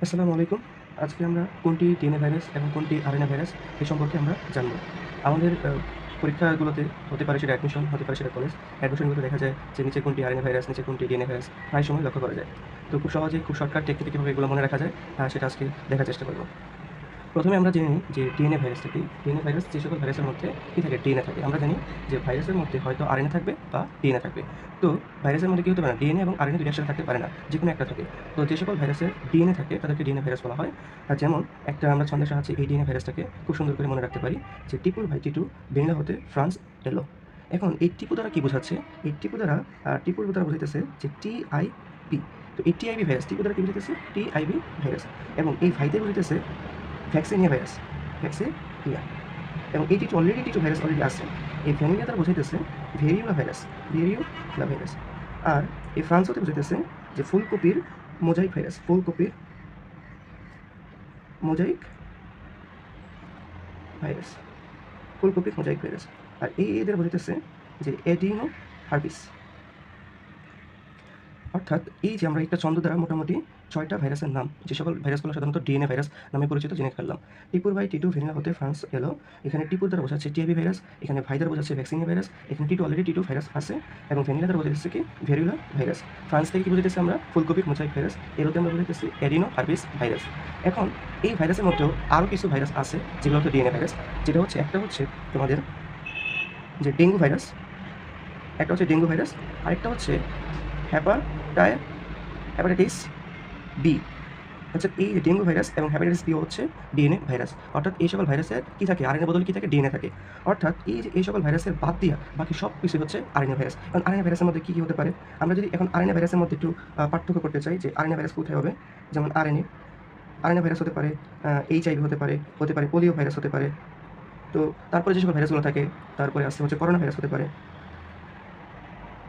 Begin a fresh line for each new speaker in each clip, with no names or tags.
আসসালামু আলাইকুম। আজকে আমরা কোনটি ডিএনএ ভাইরাস এবং কোনটি আরএনএ ভাইরাস এ সম্পর্কে আমরা জানব। আমাদের পরীক্ষাগুলোতে হতে পারে সেটা অ্যাডমিশন, হতে পারে সেটা কলেজ। অ্যাডমিশনগুলোতে দেখা যায় যে নিচে কোনটি আরএনএ ভাইরাস, নিচে কোনটি ডিএনএ ভাইরাস প্রায় সময় লক্ষ্য করা যায়। তো খুব সহজেই খুব শর্টকাট টেকনিকে কিভাবে এগুলো মনে রাখা যায় সেটা আজকে দেখার চেষ্টা করব। প্রথমে আমরা জেনে নিই যে ডিএনএ ভাইরাসটা কি? ডিএনএ ভাইরাস যে সকল ভাইরাসের মধ্যে কি থাকে? ডিএনএ থাকে। আমরা জানি যে ভাইরাসের মধ্যে হয়তো আরএনএ থাকবে বা ডিএনএ থাকবে। তো ভাইরাসের মধ্যে কি হতে পারে না? ডিএনএ এবং আরএনএ ২ টা একসাথে থাকতে পারে না। যেকোনো একটা থাকে। তো যে সকল ভাইরাসের ডিএনএ থাকে তাদেরকে ডিএনএ ভাইরাস বলা হয়। যেমন একটা আমরা ছন্দের সাহায্যে এই ডিএনএ ভাইরাসটাকে খুব সুন্দর করে মনে রাখতে পারি যে টিপুর ভাই টিটু ভ্যানিলা হতে ফ্রান্স এলো। এখন এই টিপু দ্বারা কি বোঝাচ্ছে? এই টিপু দ্বারা টিপুর দ্বারা বোঝাইতেছে যে টিআইবি। তো এই টিআইবি ভাইরাস টিপু দ্বারা কি বোঝাইতেছে? TIB virus. এবং এই ভাইতে বোঝাইতেছে ভ্যাকসিনিয়া ভাইরাস, ভ্যাকসিনিয়া। এবং এই Titu already Titu virus already আছে। এই ভ্যানিলিয়া দ্বারা বোঝাইতেছে ভেরিওলা ভাইরাস, ভেরিওলা ভাইরাস। আর এই ফ্রান্স হতে বোঝাইতেছে যে ফুলকপির মোজাইক ভাইরাস, ফুলকপির মোজাইক ভাইরাস, ফুলকপির মোজাইক ভাইরাস। আর এই দ্বারা বোঝাইতেছে যে এডিনো হার্বিস। অর্থাৎ এই যে আমরা একটা ছন্দ দ্বারা মোটামুটি ৬টা ভাইরাসের নাম, যে সকল ভাইরাসগুলো সাধারণত ডিএনএ ভাইরাস নামে পরিচিত, জেনে ফেললাম। টিপুর ভাই টিটু ভ্যানিলা হতে ফ্রান্স এলো। এখানে টিপুর দ্বারা বোঝাচ্ছে টিআইবি ভাইরাস, এখানে ভাই দ্বারা বোঝাচ্ছে ভ্যাকসিনিয়া ভাইরাস, এখানে টিটু অলরেডি টিটু ভাইরাস আছে, এবং ভ্যানিলা দ্বারা বোঝাচ্ছে কি? Variola virus. ফ্রান্স থেকে কি বোঝাইতেছি আমরা? ফুলকপির মোজাইক ভাইরাস। এর মধ্যে আমরা বোঝাইতেছি এডিনো হার্বিস ভাইরাস। এখন এই ভাইরাসের মধ্যেও আরও কিছু ভাইরাস আছে যেগুলো হচ্ছে ডিএনএ ভাইরাস। যেটা হচ্ছে একটা হচ্ছে তোমাদের যে ডেঙ্গু ভাইরাস, একটা হচ্ছে ডেঙ্গু ভাইরাস, আরেকটা হচ্ছে হ্যাপাটাইটিস বি। আচ্ছা, এই যে ডেঙ্গু ভাইরাস এবং হ্যাপাটাইটিস বি হচ্ছে ডিএনএ ভাইরাস। অর্থাৎ এই সকল ভাইরাসের কি থাকে? আরএনএ বদলে কি থাকে? ডিএনএ থাকে। অর্থাৎ এই যে এই সকল ভাইরাসের বাদ দিয়া বাকি সব কিছুই হচ্ছে আরএনএ ভাইরাস। কারণ আরএনএ ভাইরাসের মধ্যে কী হতে পারে? আমরা যদি এখন আরএনএ ভাইরাসের মধ্যে একটু পার্থক্য করতে চাই যে আরএনএ ভাইরাস কোথায় হবে? যেমন আরএনএ ভাইরাস হতে পারে, এইচআইভি হতে পারে পোলিও ভাইরাস হতে পারে। তো তারপরে যে সকল ভাইরাসগুলো থাকে, তারপরে আসছে হচ্ছে করোনা ভাইরাস হতে পারে।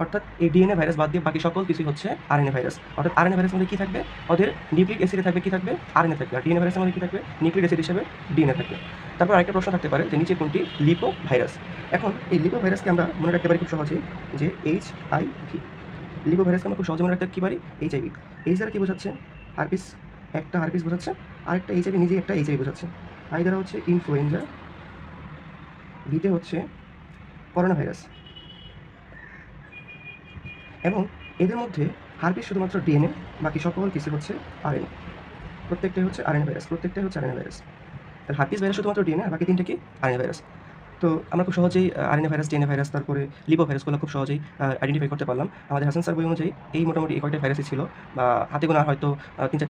অর্থাৎ এই ডিএনএ ভাইরাস বাদ দিয়ে বাকি সকল কিছুই হচ্ছে আরএনএ ভাইরাস। অর্থাৎ আরএনএ ভাইরাসের মধ্যে কী থাকবে? ওদের নিউক্লিক অ্যাসিডে থাকবে কী থাকবে? আরএনএ থাকবে। আর ডিএনএ ভাইরাসের মধ্যে কী থাকবে? নিউক্লিক অ্যাসিড হিসেবে ডিএনএ থাকবে। তারপর আরেকটা প্রশ্ন থাকতে পারে যে নিচে কোনটি লিপো ভাইরাস? এখন এই লিপো ভাইরাসকে আমরা মনে রাখতে পারি খুব সহজেই যে এইচআইভি। লিপো ভাইরাসকে আমরা খুব সহজে মনে রাখতে কী পারি? এইচআইভি। এইচ দ্বারা কী বোঝাচ্ছে? হার্পিস, একটা হার্পিস বোঝাচ্ছে। আরেকটা এইচআইভি নিজেই একটা এইচআইভি বোঝাচ্ছে। আই দ্বারা হচ্ছে ইনফ্লুয়েঞ্জা, ভিতে হচ্ছে করোনা ভাইরাস। এবং এদের মধ্যে হার্পিস শুধুমাত্র ডিএনএ, বাকি সকল কিছু হচ্ছে আরএনএ। প্রত্যেকটাই হচ্ছে আরএনএ ভাইরাস, প্রত্যেকটাই হচ্ছে আরএনএ ভাইরাস। আর হার্পিস ভাইরাস শুধুমাত্র ডিএনএ, আর বাকি ৩টা কি? RNA virus. তো আমরা খুব সহজেই আরএনএ ভাইরাস, ডিএনএ ভাইরাস, তারপরে লিপো ভাইরাসগুলো খুব সহজেই আইডেন্টিফাই করতে পারলাম। আমাদের হাসান স্যার বই অনুযায়ী এই মোটামুটি এই কয়টা ভাইরাসই ছিল, বা হাতে গোনা হয়তো ৩-৪